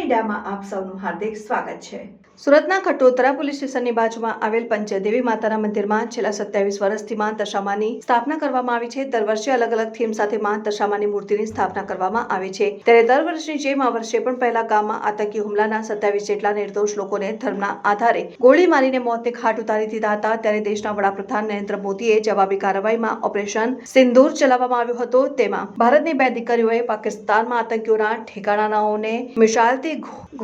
મીડિયામાં આપ સૌનું હાર્દિક સ્વાગત છે। સુરતના ખટોદરા પોલીસ સ્ટેશનની બાજુમાં આવેલ પંચદેવી માતાના મંદિરમાં છેલ્લા 27 વર્ષથી માં દશામાની સ્થાપના કરવામાં આવી છે। દર વર્ષે અલગ અલગ થીમ સાથે માં દશામાની મૂર્તિની સ્થાપના કરવામાં આવે છે। ત્યારે દર વર્ષની જેમ આ વર્ષે પણ પહેલા ગામમાં આતંકી હુમલાના 27 જેટલા નિર્દોષ લોકોને ધર્મના આધારે ગોળી મારીને મોતને ઘાટ ઉતારી દીધા હતા। ત્યારે દેશના વડાપ્રધાન નરેન્દ્ર મોદીએ જવાબી કાર્યવાહીમાં ઓપરેશન સિંદૂર ચલાવવામાં આવ્યું હતું। તેમાં ભારતની 2 દીકરીઓએ પાકિસ્તાનમાં આતંકીઓના ઠેકાણાઓને મિસાઇલથી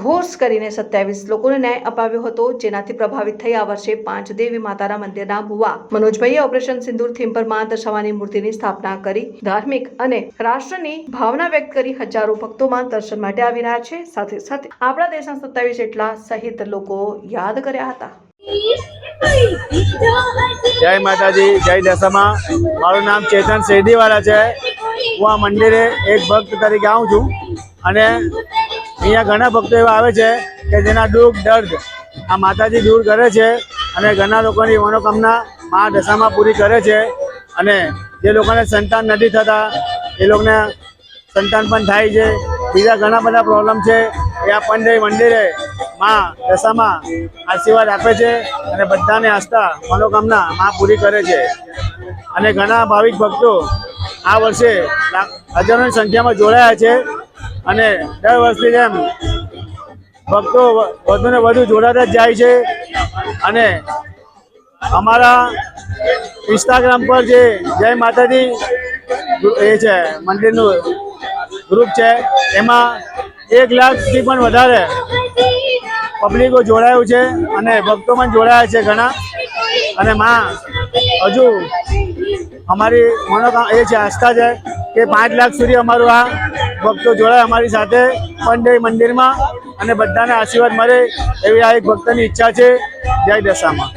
ઘોષ કરીને 27 લોકોને ન્યાય અપાવ્યો હતો, જેનાથી પ્રભાવિત થઈ આ વર્ષે પાંચદેવી માતાના મંદિરના ભુવા મનોજભાઈએ ઓપરેશન સિંદૂર થીમ પર માં દશામાની મૂર્તિની સ્થાપના કરી ધાર્મિક અને રાષ્ટ્રની ભાવના વ્યક્ત કરી હજારો ભક્તો માં દર્શન માટે આવી રહ્યા છે। સાથે સાથે આપણા દેશના 27 જેટલા શહીદ લોકો યાદ કર્યા હતા। जय माताजी, जय दशामा। मारू नाम चेतन शेरडीवाला है। હું આ મંદિરે એક ભક્ત તરીકે આવું છું અને અહીંયા ઘણા ભક્તો એવા આવે છે કે જેના દુઃખ દર્દ આ માતાજી દૂર કરે છે અને ઘણા લોકોની મનોકામના મા દશામાં પૂરી કરે છે અને જે લોકોને સંતાન નથી થતા એ લોકોને સંતાન પણ થાય છે। બીજા ઘણા બધા પ્રોબ્લેમ છે એ આ પંચદેવી મંદિરે મા દશામાં આશીર્વાદ આપે છે અને બધાને આસ્થા મનોકામના મા પૂરી કરે છે અને ઘણા ભાવિક ભક્તો આ વર્ષે હજારોની સંખ્યામાં જોડાયા છે અને દર વર્ષની જેમ ભક્તો વધુને વધુ જોડાતા જ જાય છે અને અમારા ઇન્સ્ટાગ્રામ પર જે જય માતાજી એ છે મંદિરનું ગ્રુપ છે એમાં 1 લાખથી પણ વધારે પબ્લિકો જોડાયું છે અને ભક્તો પણ જોડાયા છે ઘણા અને માં હજુ અમારી મનોકામના એ છે આસ્થા છે કે 5 લાખ સુધી અમારું આ ભક્તો જોડાય અમારી સાથે પંચદેવી મંદિરમાં અને બધાને આશીર્વાદ મળે એવી આ એક ભક્તની ઈચ્છા છે। જય દશામાં।